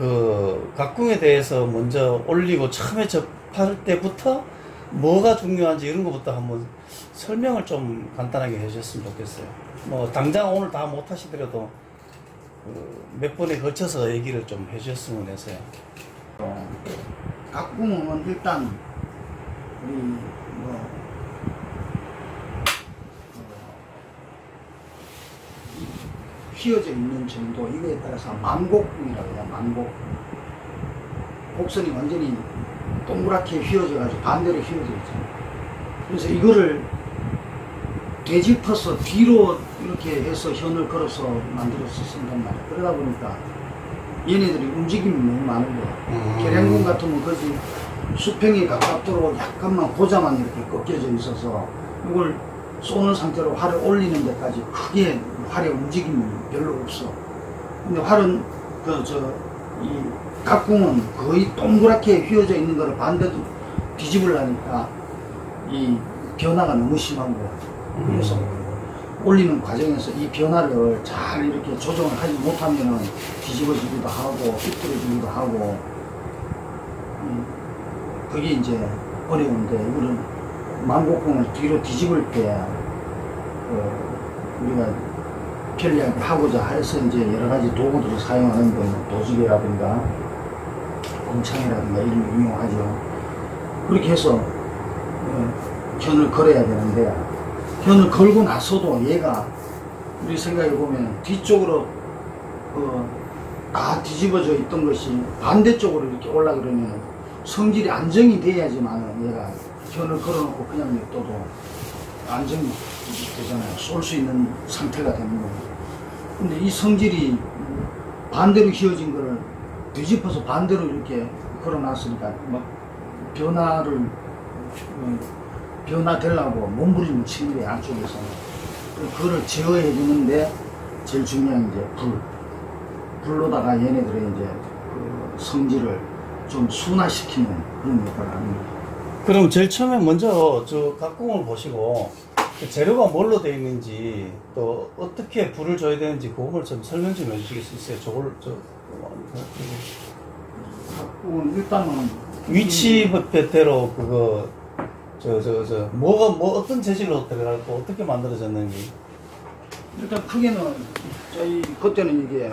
그 각궁에 대해서 먼저 올리고 처음에 접할 때부터 뭐가 중요한지 이런 것부터 한번 설명을 좀 간단하게 해주셨으면 좋겠어요. 뭐 당장 오늘 다 못하시더라도 몇 번에 거쳐서 얘기를 좀 해주셨으면 해서요. 각궁은 일단 우리 뭐 휘어져 있는 정도, 이거에 따라서 만곡궁이라고 해요. 만곡. 곡선이 완전히 동그랗게 휘어져 가지고 반대로 휘어져 있잖아요. 그래서 이거를 되짚어서 뒤로 이렇게 해서 현을 걸어서 만들어서 쓴단 말이에요. 그러다 보니까 얘네들이 움직임이 너무 많은 거예요. 계량궁 같으면 거기 수평에 가깝도록 약간만 고자만 이렇게 꺾여져 있어서 이걸 쏘는 상태로 활을 올리는 데까지 크게 활의 움직임이 별로 없어. 근데 활은 이 각궁은 거의 동그랗게 휘어져 있는 거를 반대로 뒤집으려니까 이 변화가 너무 심한 거야. 그래서 올리는 과정에서 이 변화를 잘 이렇게 조정을 하지 못하면 뒤집어지기도 하고 삐뚤어지기도 하고, 그게 이제 어려운데, 이거는 만곡궁을 뒤로 뒤집을 때 우리가 편리하게 하고자 해서 이제 여러 가지 도구들을 사용하는 건 도지개라든가 공창이라든가 이런 걸 이용하죠. 그렇게 해서 현을 걸어야 되는데, 현을 걸고 나서도 얘가 우리 생각해 보면 뒤쪽으로 다 뒤집어져 있던 것이 반대쪽으로 이렇게 올라 그러면 성질이 안정이 돼야지만 얘가 현을 걸어놓고 그냥 냅둬도 안정이 되잖아요. 쏠 수 있는 상태가 되는 거예요. 근데 이 성질이 반대로 휘어진 거를 뒤집어서 반대로 이렇게 걸어놨으니까 막 변화되려고 몸부림을 치는 거예요, 안쪽에서. 그거를 제어해 주는데 제일 중요한 게 불로다가 얘네들의 이제 그 성질을 좀 순화시키는 그런 역할을 합니다. 그럼 제일 처음에 먼저 저 각궁을 보시고 그 재료가 뭘로 되어 있는지 또 어떻게 불을 줘야 되는지 그걸 좀 설명 좀 해주실 수 있어요? 각궁은 일단은 위치대로 그거 뭐가 어떤 재질로 들어가고 어떻게 만들어졌는지. 일단 크게는 저희 그때는 이게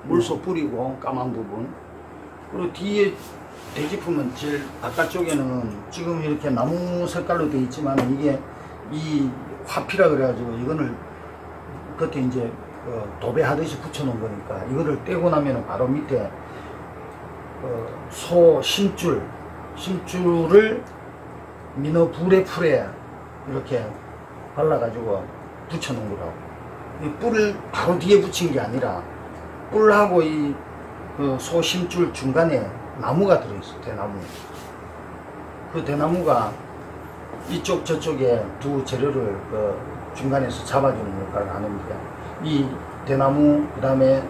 물소 뿔이고 까만 부분, 그리고 뒤에 대지품은 제일 바깥쪽에는 지금 이렇게 나무 색깔로 되어 있지만 이게 이 화피라 그래가지고 이거를 그때 이제 도배하듯이 붙여놓은 거니까 이거를 떼고 나면 바로 밑에 소 심줄을 민어 불의 풀에 이렇게 발라가지고 붙여놓은 거라고. 이 뿔을 바로 뒤에 붙인 게 아니라 뿔하고 이 소 심줄 중간에 나무가 들어있어. 대나무. 그 대나무가 이쪽 저쪽에 두 재료를 중간에서 잡아주는 역할을 하는데, 이 대나무 그 다음에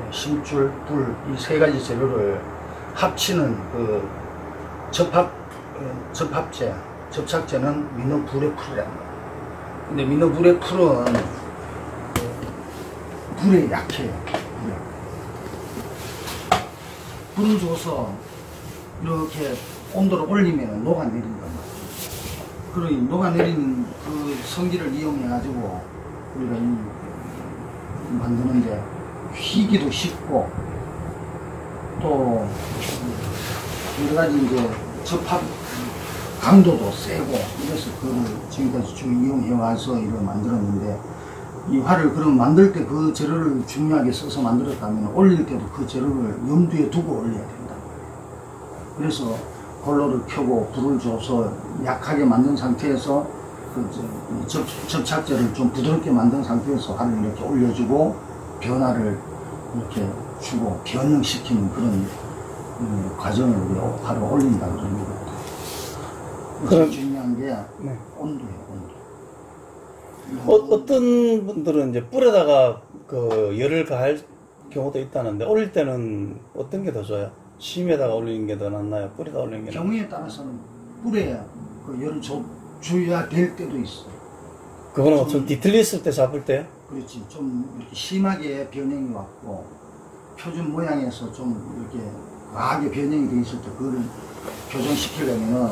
심줄, 뿔 이 세 가지 재료를 합치는 그 접착제는 민어 불의 풀이라는 거야. 근데 민어 불의 풀은 불에 약해요. 불을 줘서 이렇게 온도를 올리면 녹아내린단 말이야. 그러니 녹아내리는 그 성질을 이용해 가지고 우리가 만드는데 휘기도 쉽고 또 여러 가지 이제 접합 강도도 세고 이래서 그걸 지금까지 쭉 이용해 와서 이걸 만들었는데, 이 활을 그럼 만들 때 그 재료를 중요하게 써서 만들었다면 올릴 때도 그 재료를 염두에 두고 올려야 된다. 그래서 골로를 켜고 불을 줘서 약하게 만든 상태에서 그 접착제를 좀 부드럽게 만든 상태에서 활을 이렇게 올려주고 변화를 이렇게 주고 변형시키는 그런 과정을 우리 활을 올린다고 합니다. 그럼 중요한 게 온도예요, 온도. 어떤 분들은 이제 뿔에다가 그 열을 가할 경우도 있다는데, 올릴 때는 어떤 게 더 좋아요? 심에다가 올리는 게 더 낫나요? 뿔에다 올리는 게 경우에 따라서는 뿔에 그 열을 줘야 될 때도 있어. 그거는 좀 뒤틀렸을 때 잡을 때? 그렇지. 좀 이렇게 심하게 변형이 왔고 표준 모양에서 좀 이렇게 과하게 변형이 돼 있을 때 그거를 교정시키려면은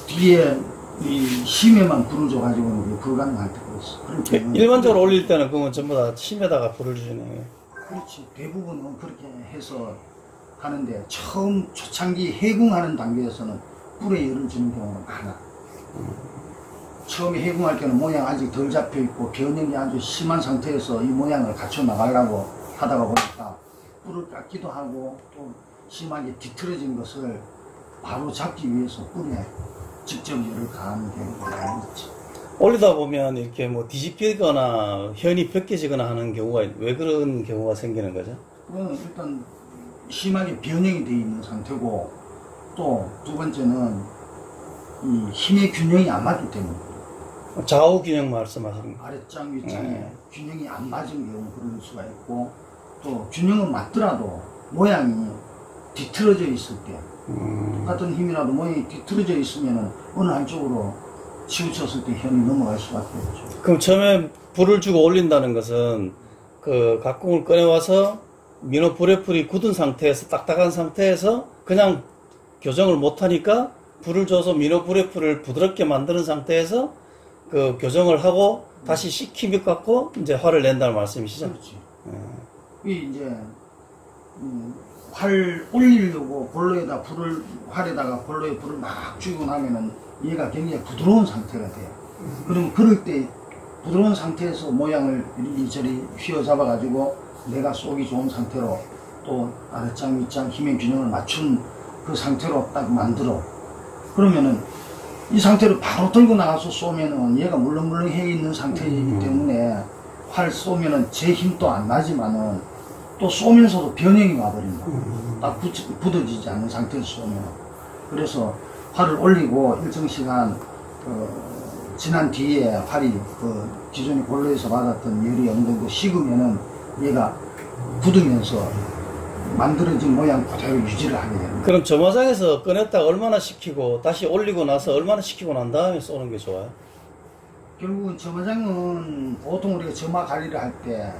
뒤에 이 심에만 불을 줘가지고는 그게 불가능할 때가 있어. 그렇게 일반적으로 올릴 때는 그건 전부 다 심에다가 불을 주네. 그렇지. 대부분은 그렇게 해서 하는데 처음 초창기 해궁하는 단계에서는 뿔에 열을 주는 경우가 많아. 처음에 해궁할 때는 모양 아직 덜 잡혀 있고 변형이 아주 심한 상태에서 이 모양을 갖춰 나가려고 하다가 보니까 뿔을 깎기도 하고 또 심하게 뒤틀어진 것을 바로 잡기 위해서 뿔에 직접 열을 가하는 경우가 많이 있지. 올리다 보면 이렇게 뭐 뒤집히거나 현이 벗겨지거나 하는 경우가 왜 그런 경우가 생기는 거죠? 그건 일단 심하게 변형이 되어 있는 상태고 또 두 번째는 이 힘의 균형이 안 맞기 때문에 좌우 균형 말씀하시는 거. 아랫장 윗장에 균형이 안 맞은 경우 그럴 수가 있고 또 균형은 맞더라도 모양이 뒤틀어져 있을 때 똑같은 힘이라도 모양이 뒤틀어져 있으면 어느 한쪽으로 치우쳤을 때 현이 넘어갈 수밖에 없죠. 그럼 처음에 불을 주고 올린다는 것은 그 각궁을 꺼내와서 민호 불의 풀이 굳은 상태에서 딱딱한 상태에서 그냥 교정을 못하니까 불을 줘서 민호 불의 풀을 부드럽게 만드는 상태에서 그 교정을 하고 다시 식히 갖고 이제 화를 낸다는 말씀이시죠? 그렇지. 이 이제 활 올리려고 골로에다 활에다가 골로에 불을 막 쥐고 나면은 얘가 굉장히 부드러운 상태가 돼요. 그럼 그럴 때 부드러운 상태에서 모양을 이리저리 휘어잡아 가지고 내가 쏘기 좋은 상태로 또 아랫장 윗장 힘의 균형을 맞춘 그 상태로 딱 만들어. 그러면은 이 상태로 바로 들고 나가서 쏘면은 얘가 물렁물렁해 있는 상태이기 때문에 활 쏘면은 제 힘도 안 나지만은 또 쏘면서도 변형이 와버린다. 딱 굳어지지 않는 상태에서 쏘면. 그래서 활을 올리고 일정 시간 지난 뒤에 활이 기존에 골로에서 받았던 열이 어느 정도 식으면은 얘가 굳으면서 만들어진 모양 그대로 유지를 하게 됩니다. 그럼 점화장에서 꺼냈다가 얼마나 식히고 다시 올리고 나서 얼마나 식히고 난 다음에 쏘는 게 좋아요? 결국은 점화장은 보통 우리가 점화 관리를 할 때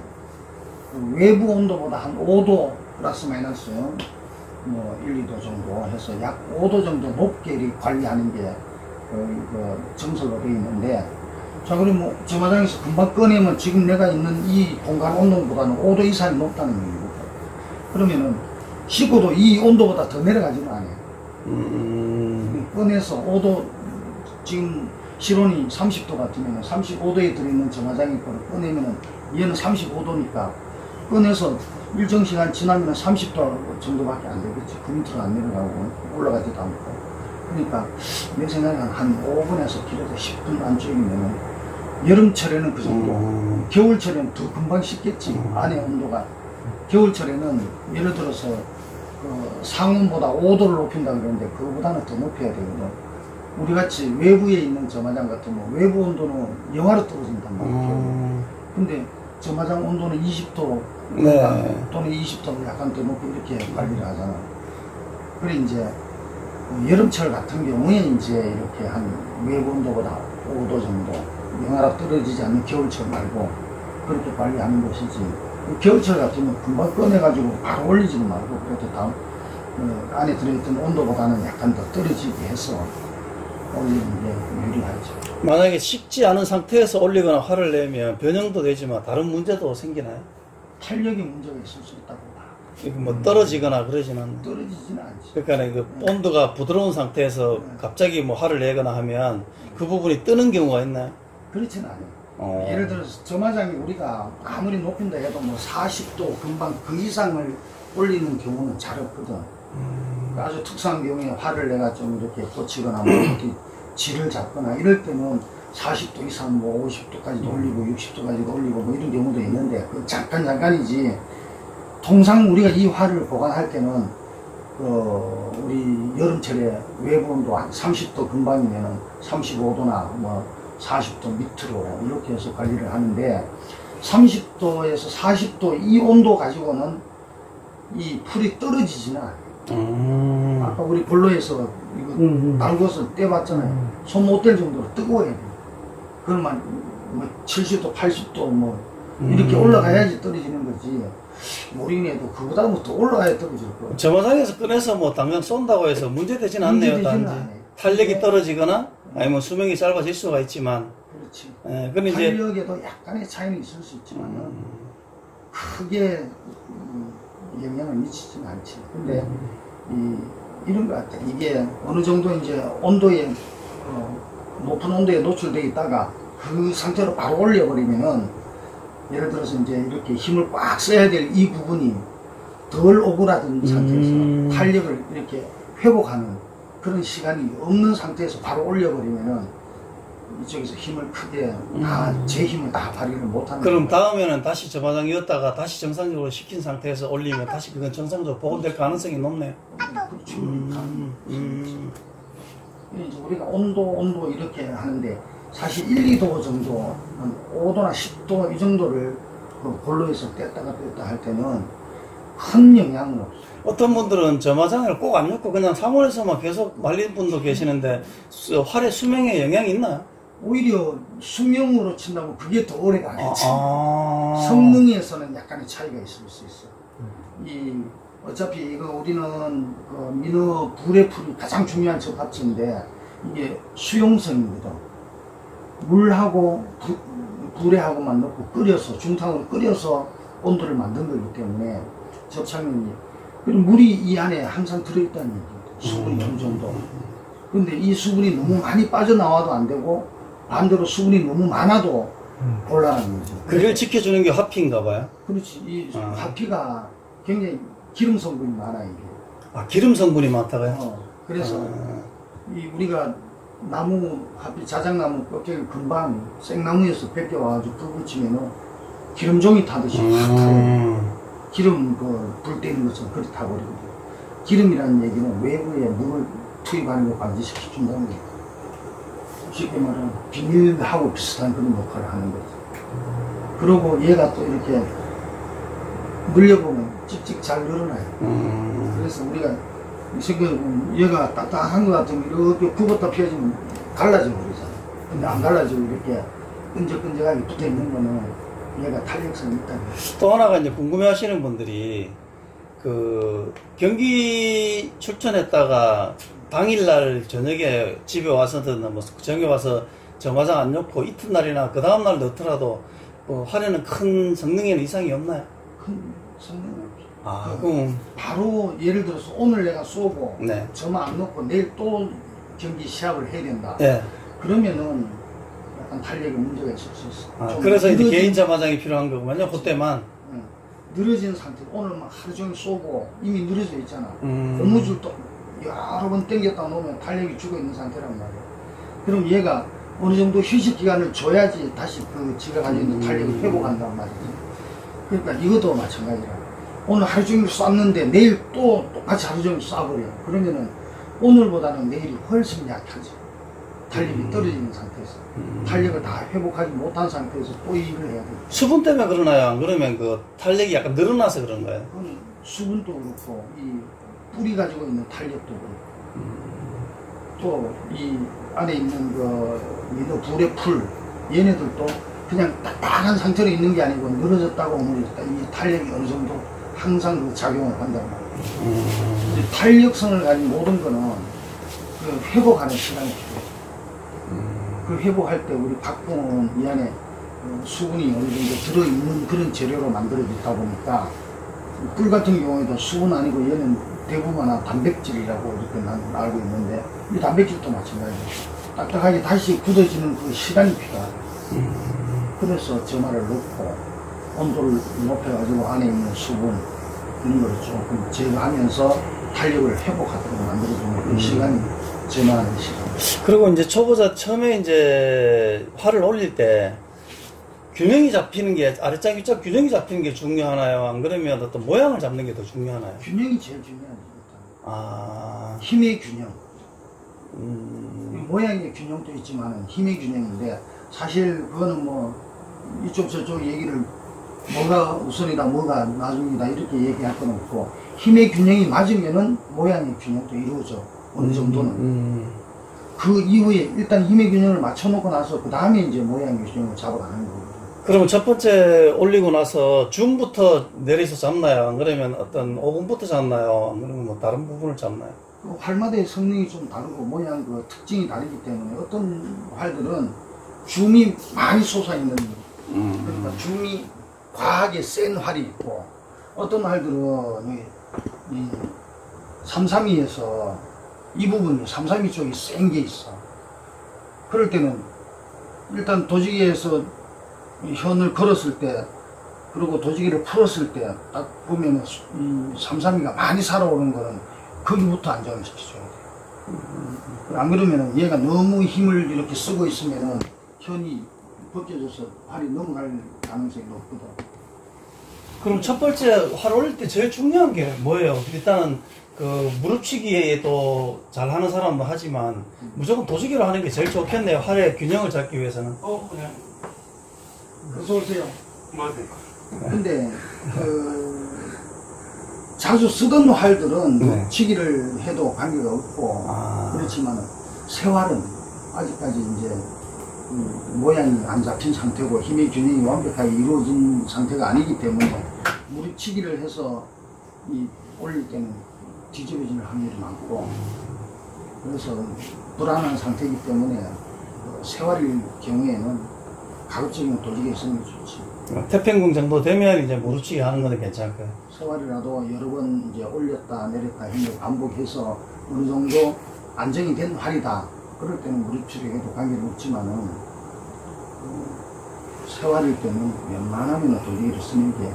외부 온도보다 한 5도 플러스 마이너스 뭐 1, 2도 정도 해서 약 5도 정도 높게 관리하는 게 정설로 되어 있는데, 자, 그럼 뭐 점화장에서 금방 꺼내면 지금 내가 있는 이 공간 온도보다는 5도 이상이 높다는 얘기고, 그러면은 식어도 이 온도보다 더 내려가지는 않아요. 꺼내서 5도, 지금 실온이 30도 같으면 35도에 들어있는 점화장이 거를 꺼내면은 얘는 35도니까 꺼내서 일정 시간 지나면 30도 정도밖에 안 되겠지. 그 밑으로 안 내려가고 올라가지도 않고. 그러니까 내 생각에 한 5분에서 길어도 10분 안쪽이면 여름철에는 그 정도, 겨울철에는 더 금방 식겠지. 안에 온도가 겨울철에는 예를 들어서 상온보다 5도를 높인다 그러는데 그거보다는 더 높여야 되거든. 우리같이 외부에 있는 점화장 같으면 외부 온도는 영하로 떨어진단 말이에요. 근데 점화장 온도는 20도 네. 또는 20도를 약간 더 높고 이렇게 관리를 하잖아. 그래 이제 여름철 같은 경우에 이제 이렇게 한 외부 온도보다 5도 정도 영하로 떨어지지 않는 겨울철 말고 그렇게 관리하는 것이지. 겨울철 같으면 금방 꺼내가지고 바로 올리지도 말고 그래도 다음 안에 들어있던 온도보다는 약간 더 떨어지게 해서 올리는 게 유리하죠. 만약에 식지 않은 상태에서 올리거나 화를 내면 변형도 되지만 다른 문제도 생기나요? 탄력에 문제가 있을 수 있다고 봐. 이게 뭐 떨어지거나 그러진 않나요? 떨어지지는 않지. 그러니까 그 온도가 부드러운 상태에서 갑자기 뭐 화를 내거나 하면 그 부분이 뜨는 경우가 있나요? 그렇지는 않아요. 예를 들어서 점화장이 우리가 아무리 높인다 해도 뭐 40도 금방 그 이상을 올리는 경우는 잘 없거든. 아주 특수한 경우에 화를 내가 좀 이렇게 꽂히거나 뭐 이렇게 질을 잡거나 이럴 때는 40도 이상 뭐 50도까지도 올리고 60도까지도 올리고 뭐 이런 경우도 있는데 그 잠깐이지. 통상 우리가 이 화를 보관할 때는 우리 여름철에 외부 온도 한 30도 근방이면은 35도나 뭐 40도 밑으로 이렇게 해서 관리를 하는데 30도에서 40도 이 온도 가지고는 이 풀이 떨어지지는 않아요. 아까 우리 볼로에서 이거 달궈서 떼봤잖아요. 손 못 댈 정도로 뜨거워야 돼요. 그러면 뭐 70도, 80도 뭐 이렇게 올라가야지 떨어지는 거지. 모링에도 그보다는 더 올라가야 떨어질 거야. 저마상에서 꺼내서 뭐 당장 쏜다고 해서 문제되진 않네요. 문제되지는 단지 않아요. 탄력이 떨어지거나 아니면 수명이 짧아질 수가 있지만, 그렇지. 예, 근데 이제 탄력에도 약간의 차이는 있을 수 있지만 크게 영향을 미치지는 않지. 근데 이런 것 같아. 이게 어느 정도 이제 온도에 높은 온도에 노출되어 있다가 그 상태로 바로 올려버리면은, 예를 들어서 이제 이렇게 힘을 꽉 써야 될 이 부분이 덜 오그라든 상태에서 탄력을 이렇게 회복하는 그런 시간이 없는 상태에서 바로 올려버리면은 이쪽에서 힘을 크게 제 힘을 다 발휘를 못하는. 그럼 다음에는 다시 저마장이었다가 다시 정상적으로 시킨 상태에서 올리면 다시 그건 정상적으로 복원될 가능성이 높네요. 그렇죠. 이제 우리가 온도 이렇게 하는데 사실 1, 2도 정도, 한 5도나 10도 이 정도를 그 볼로에서 뗐다가 뺐다 할 때는 큰 영향은 없어요. 어떤 분들은 저마장을 꼭 안 넣고 그냥 사물에서만 계속 말린 분도 계시는데 활의 수명에 영향이 있나요? 오히려 수명으로 친다면 그게 더 오래 가겠지. 아. 성능에서는 약간의 차이가 있을 수 있어. 어차피 이거 우리는 그 민어 불의 풀이 가장 중요한 접합체인데 이게 수용성이거든. 물하고 불에하고만 넣고 끓여서 중탕으로 끓여서 온도를 만든 거기 때문에 접착면이, 그리고 물이 이 안에 항상 들어있다는 얘기입니다. 수분이 어느 정도. 근데 이 수분이 너무 많이 빠져나와도 안 되고 반대로 수분이 너무 많아도 곤란한 거지. 그걸 지켜주는 게 화피인가 봐요. 그렇지. 이 화피가 굉장히 기름 성분이 많아, 이게. 아, 기름 성분이 많다고요? 그래서 이 우리가 나무 화피, 자작나무 껍질을 금방 생나무에서 벗겨와가지고 불 붙이면은 기름종이 타듯이 확 타요. 기름 불 떼는 것처럼 그렇게 타버리거든요. 기름이라는 얘기는 외부에 물을 투입하는 걸 방지시켜준다는 거예요. 쉽게 말하면 비닐하고 비슷한 그런 역할을 하는 거죠. 그리고 얘가 또 이렇게 늘려보면 찍찍 잘 늘어나요. 그래서 우리가 얘가 딱딱한 것 같으면 이렇게 굽었다 펴지면 갈라져 버리잖아. 근데 안 갈라지고 이렇게 끈적끈적하게 붙어 있는 거는 얘가 탄력성이 있다는 거예요. 또 하나가 이제 궁금해 하시는 분들이 그 경기 출전했다가 당일날 저녁에 집에 와서든 뭐 저녁에 와서 저마장 안 넣고 이튿날이나 그 다음날 넣더라도 활에는 큰 성능에는 이상이 없나요? 큰 성능은 없죠. 아, 그럼 바로 예를 들어서 오늘 내가 쏘고 네. 저만 안 넣고 내일 또 경기 시합을 해야 된다. 네. 그러면은 약간 탄력에 문제가 있을 수 있어. 아, 그래서 이제 개인 저마장이 필요한 거군요. 그때만. 늘어진 상태. 오늘 막 하루 종일 쏘고 이미 늘어져 있잖아. 고무줄도 여러 번 당겼다 놓으면 탄력이 죽어 있는 상태란 말이야. 그럼 얘가 어느 정도 휴식 기간을 줘야지 다시 그 지가 가지고 있는 탄력을 회복한단 말이지. 그러니까 이것도 마찬가지라. 오늘 하루 종일 쐈는데 내일 또 똑같이 하루 종일 쏴버려. 그러면은 오늘보다는 내일이 훨씬 약하지. 탄력이 떨어지는 상태에서. 탄력을 다 회복하지 못한 상태에서 또 일을 해야 돼. 수분 때문에 그러나요? 안 그러면 그 탄력이 약간 늘어나서 그런 거예요? 그건 수분도 그렇고 이 뿌리 가지고 있는 탄력도 그렇고 또 이 안에 있는 그 민어 불의 풀, 얘네들도 그냥 딱딱한 상태로 있는 게 아니고 늘어졌다고 오므려졌다. 이 탄력이 어느 정도 항상 그 작용을 한단 말이에요. 탄력성을 가진 모든 거는 그 회복하는 시간이 필요해요. 그 회복할 때 우리 박봉은 이 안에 수분이 어느 정도 들어있는 그런 재료로 만들어졌다 보니까 꿀 같은 경우에도 수분 아니고 얘는 대부분 단백질이라고 이렇게 난 알고 있는데 이 단백질도 마찬가지예요. 딱딱하게 다시 굳어지는 그 시간이 필요하다. 그래서 점화를 넣고 온도를 높여가지고 안에 있는 수분 이런 거를 조금 제거하면서 탄력을 회복하도록 만들어주는 그 시간이 점화하는 시간. 그리고 이제 초보자 처음에 이제 활을 올릴 때 균형이 잡히는 게 아래짝 위짝 균형이 잡히는 게 중요하나요? 안 그러면 어떤 모양을 잡는 게 더 중요하나요? 균형이 제일 중요하지. 아, 힘의 균형. 모양의 균형도 있지만 힘의 균형인데 사실 그거는 뭐 이쪽 저쪽 얘기를 뭐가 우선이다 뭐가 나중이다 이렇게 얘기할 건 없고 힘의 균형이 맞으면은 모양의 균형도 이루어져 어느 정도는. 그 이후에 일단 힘의 균형을 맞춰놓고 나서 그 다음에 이제 모양의 균형을 잡아가는 거거든요. 그러면 첫 번째 올리고 나서 중부터 내려서 잡나요? 안 그러면 어떤 오금부터 잡나요? 안 그러면 뭐 다른 부분을 잡나요? 그 활마다의 성능이 좀 다르고 모양 그 특징이 다르기 때문에 어떤 활들은 줌이 많이 솟아있는 그러니까 줌이 과하게 센 활이 있고 어떤 활들은 이 332에서 이 부분이 332 쪽이 센 게 있어. 그럴 때는 일단 도지기에서 현을 걸었을 때 그리고 도지기를 풀었을 때 딱 보면은 이 332가 많이 살아오는 거는 거기부터 안정을 시켜줘야 돼. 안 그러면은 얘가 너무 힘을 이렇게 쓰고 있으면은 현이 벗겨져서 활이 넘어갈 가능성이 높거든. 그럼 첫 번째 활 올릴 때 제일 중요한 게 뭐예요? 일단은 그 무릎치기에도 잘하는 사람도 하지만 무조건 도지기로 하는 게 제일 좋겠네요. 활의 균형을 잡기 위해서는. 그냥. 어서 오세요. 맞아요. 근데 자주 쓰던 활들은 네. 치기를 해도 관계가 없고 그렇지만 새 활은 아직까지 이제 모양이 안 잡힌 상태고 힘의 균형이 완벽하게 이루어진 상태가 아니기 때문에 무릎치기를 해서 이 올릴 때는 뒤집어지는 확률이 많고 그래서 불안한 상태이기 때문에 새 활일 경우에는 가급적이면 도지기에 쓰는 게 좋지. 태평궁 정도 되면 이제 무릎치기 하는 거는 괜찮고요. 새활이라도 여러 번 이제 올렸다 내렸다 힘을 반복해서 어느 정도 안정이 된 활이다. 그럴 때는 무릎치기 해도 관계는 없지만은 새활일 때는 웬만하면 도지기를 쓰는 게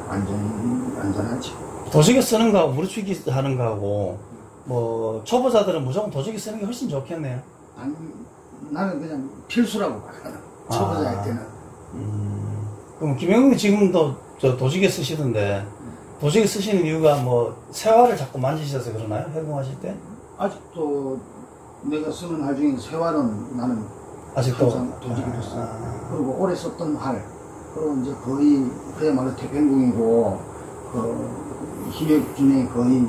안전하지. 도지기 쓰는 거하고 무릎치기 하는 거하고 뭐 초보자들은 무조건 도지기 쓰는 게 훨씬 좋겠네요. 아니 나는 그냥 필수라고 봐. 초보자 할 때는. 그럼 김영웅이 지금도 저 도지기 쓰시던데 도지기 쓰시는 이유가 뭐 새활을 자꾸 만지셔서 그러나요? 해공하실 때? 아직도 내가 쓰는 활 중에 새활은 나는 아직도 항상 도지기를 써. 그리고 오래 썼던 활 그리고 이제 거의 그야말로 태평궁이고 그 힘의 균형이 거의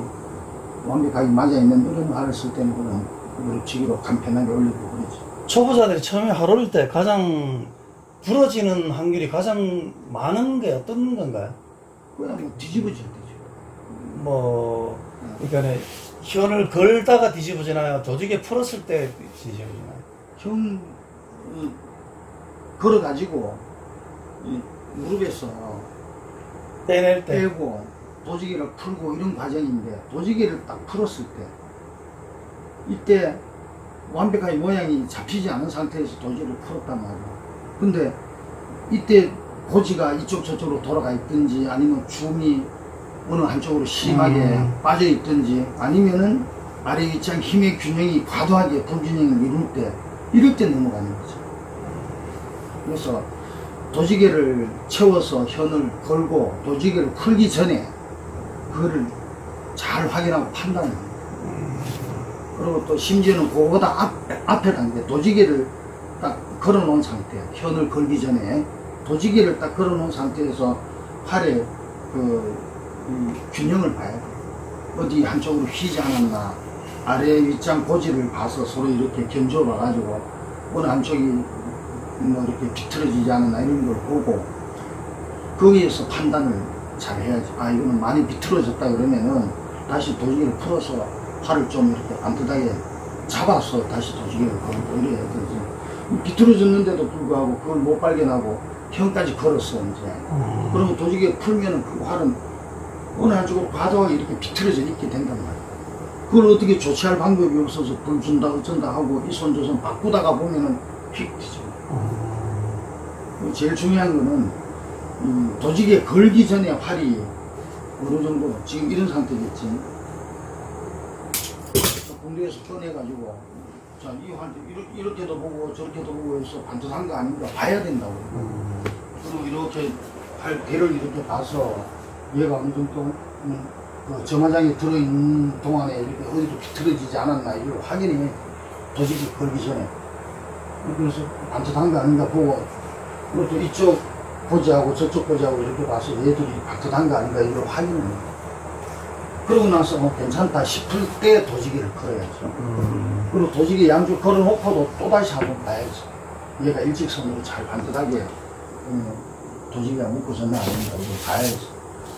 완벽하게 맞아 있는 이런 활을 쓸 때는 그냥 무릎치기로 간편하게 올리고 그러지. 초보자들이 처음에 활 올릴 때 가장 부러지는 확률이 가장 많은 게 어떤 건가요? 그냥 뭐 뒤집어질 때죠. 뭐 그러니까 현을 걸다가 뒤집어지나요? 조직에 풀었을 때 뒤집어지나요? 형 걸어가지고 이 무릎에서 떼낼 때 빼고 도지기를 풀고 이런 과정인데 도지기를 딱 풀었을 때 이때 완벽하게 모양이 잡히지 않은 상태에서 도지기를 풀었단 말이야. 근데 이때 고지가 이쪽 저쪽으로 돌아가 있든지 아니면 줌이 어느 한쪽으로 심하게 빠져 있든지 아니면은 아래 위치한 힘의 균형이 과도하게 불균형을 이럴 때 넘어가는 거죠. 그래서 도지개를 채워서 현을 걸고 도지개를 풀기 전에 그거를 잘 확인하고 판단해요. 그리고 또 심지어는 그거보다 앞에 단계 도지개를 딱 걸어 놓은 상태, 현을 걸기 전에 도지개를 딱 걸어 놓은 상태에서 팔의 균형을 봐야 돼. 어디 한쪽으로 휘지 않았나, 아래 윗장 고지를 봐서 서로 이렇게 견주어 봐가지고 어느 한쪽이 뭐 이렇게 비틀어지지 않았나 이런 걸 보고 거기에서 판단을 잘 해야지. 아, 이거는 많이 비틀어졌다 그러면은 다시 도지개를 풀어서 팔을 좀 이렇게 반듯하게 잡아서 다시 도지개를 걸고 이래야 되지. 비틀어졌는데도 불구하고 그걸 못 발견하고 현까지 걸었어 이제. 그러면 도지개 풀면은 그 활은 어느 한쪽으로 과도하게 이렇게 비틀어져 있게 된단 말이야. 그걸 어떻게 조치할 방법이 없어서 불 준다 어쩐다 하고 이 손 저 손 바꾸다가 보면은 휙 튀죠. 제일 중요한 거는 도지개 걸기 전에 활이 어느 정도 지금 이런 상태겠지. 공대에서 꺼내가지고 자, 이 활 이렇게도 보고 저렇게도 보고 해서 반듯한 거 아닌가 봐야 된다고. 그리고 이렇게 활 대를 이렇게 봐서 얘가 어느 정도 그 점화장에 들어있는 동안에 이렇게 어디도 비틀어지지 않았나 이걸 확인해. 도지개 걸기 전에. 그래서 반듯한 거 아닌가 보고 그것도 이쪽 고지하고 저쪽 고지하고 이렇게 봐서 얘들이 반듯한 거 아닌가 이걸 확인해. 그러고 나서 괜찮다 싶을 때 도지개를 걸어야죠. 그리고 도지개 양쪽 걸어놓고도 또다시 한번 봐야지. 얘가 일직선으로 잘 반듯하게 도지기가 묶어졌나 아닌가 이거 봐야지.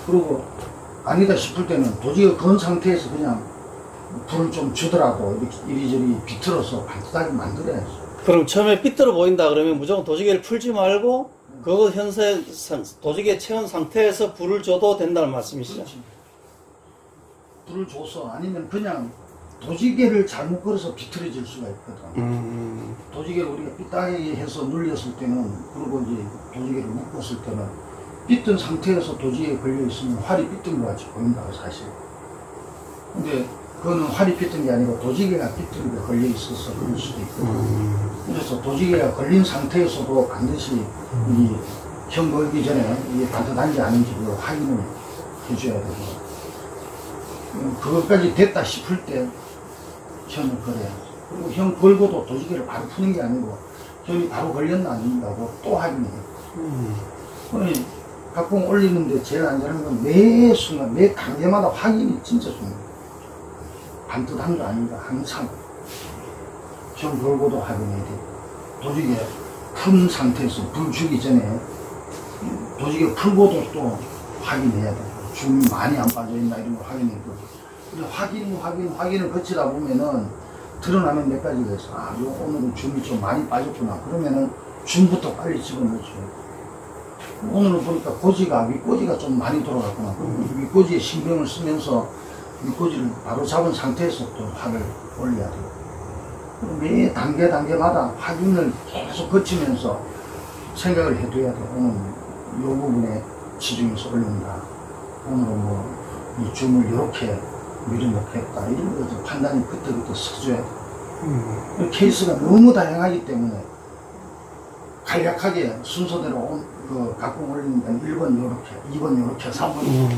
그리고 아니다 싶을 때는 도지기가 건 상태에서 그냥 불을 좀 주더라도 이렇게 이리저리 비틀어서 반듯하게 만들어야지. 그럼 처음에 삐뚤어 보인다 그러면 무조건 도지개를 풀지 말고 그거 현재 도지개 채운 상태에서 불을 줘도 된다는 말씀이시죠? 그렇지. 불을 줘서 아니면 그냥 도지개를 잘못 걸어서 비틀어질 수가 있거든. 도지개를 우리가 삐딱하게 해서 눌렸을 때는, 그리고 이제 도지개를 묶었을 때는 삐뚤 상태에서 도지개에 걸려 있으면 활이 삐뚤 것 같이 보인다고 사실. 근데 그거는 활이 삐뚤 게 아니고 도지개가 삐뚤게 걸려 있어서 그럴 수도 있거든. 그래서 도지개가 걸린 상태에서도 반드시 이 형 걸기 전에 이게 반듯한지 아닌지 그 확인을 해줘야 되고, 그것까지 됐다 싶을 때 현을 걸어야지. 그리고 현 걸고도 도지개를 바로 푸는 게 아니고 현이 바로 걸렸나 아닌가고 또 확인해요. 그러니 각공 올리는데 제일 안전한 건 매 순간 매 단계마다 확인이 진짜 중요해요. 반듯한 거 아닌가 항상 현 걸고도 확인해야 돼. 도지개 푼 상태에서 불 주기 전에 도지개 풀고도 또 확인해야 돼. 줌이 많이 안 빠져있나 이런 걸 확인해야 돼. 확인을 거치다 보면은 드러나면 몇 가지가 있어. 아, 오늘은 줌이 좀 많이 빠졌구나. 그러면은 줌부터 빨리 집어넣죠. 오늘은 보니까 윗꼬지가 좀 많이 돌아갔구나. 윗꼬지에 신경을 쓰면서 윗꼬지를 바로 잡은 상태에서 또 활을 올려야 돼요. 매 단계마다 확인을 계속 거치면서 생각을 해둬야 돼요. 오늘 이 부분에 치중해서 올린다. 오늘은 뭐 이 줌을 이렇게 밀어넣겠다. 이런 것도 판단이 그때부터 서줘야 돼. 케이스가 너무 다양하기 때문에 간략하게 순서대로 각공 올리니까 1번 요렇게, 2번 요렇게, 3번 요렇게.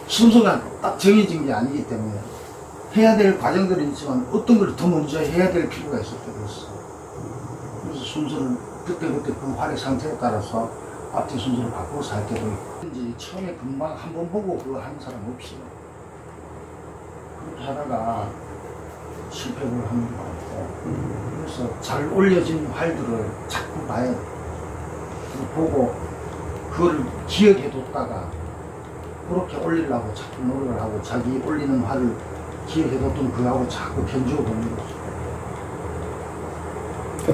순서가 딱 정해진 게 아니기 때문에 해야 될 과정들이 있지만 어떤 걸 더 먼저 해야 될 필요가 있을 때가 있어. 그래서 순서를 그때그때 그 활의 상태에 따라서 앞뒤 순서를 바꿔서 할 때도 있고, 처음에 금방 한번 보고 그거 하는 사람 없어요. 그렇게 하다가 실패를 하는 거 같고, 그래서 잘 올려진 활들을 자꾸 봐야 돼. 보고 그거를 기억해 뒀다가 그렇게 올리려고 자꾸 노력을 하고 자기 올리는 활을 기억해 뒀던 그거하고 자꾸 견주어 보는 거죠.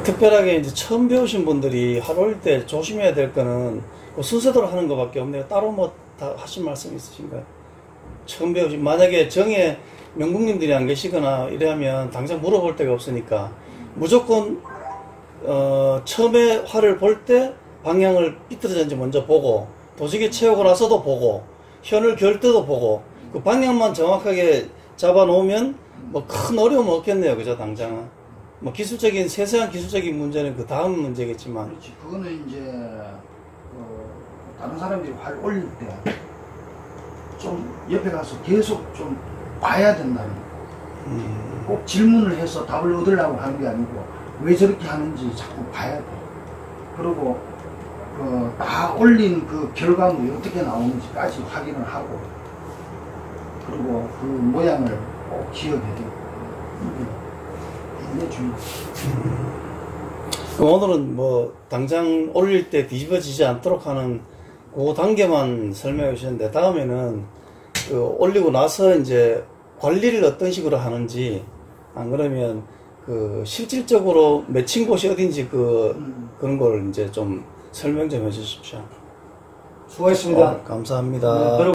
특별하게 이제 처음 배우신 분들이 활 올릴 때 조심해야 될 거는 그 순서대로 하는 것밖에 없네요. 따로 뭐 다 하신 말씀 있으신가요? 처음 배우신, 만약에 정에 명국님들이 안 계시거나 이러면 당장 물어볼 데가 없으니까 무조건 처음에 활을 볼 때 방향을 삐뚤어졌는지 먼저 보고, 도지개 채우고 나서도 보고, 현을 결 때도 보고, 그 방향만 정확하게 잡아 놓으면 뭐 큰 어려움 없겠네요. 그죠? 당장은 뭐 기술적인, 세세한 기술적인 문제는 그 다음 문제겠지만. 그렇지. 그거는 이제 다른 사람들이 활 올릴 때 좀 옆에 가서 계속 좀 봐야 된다는 거예요. 꼭 질문을 해서 답을 얻으려고 하는 게 아니고 왜 저렇게 하는지 자꾸 봐야 돼. 그리고 다 올린 그 결과물이 어떻게 나오는지까지 확인을 하고, 그리고 그 모양을 꼭 기억해야 돼. 이게 중요해. 오늘은 뭐 당장 올릴 때 뒤집어지지 않도록 하는 그 단계만 설명해 주셨는데, 다음에는 그 올리고 나서 이제 관리를 어떤 식으로 하는지, 안 그러면 그 실질적으로 맺힌 곳이 어딘지 그런 걸 이제 좀 설명 좀 해 주십시오. 수고하셨습니다. 감사합니다. 네,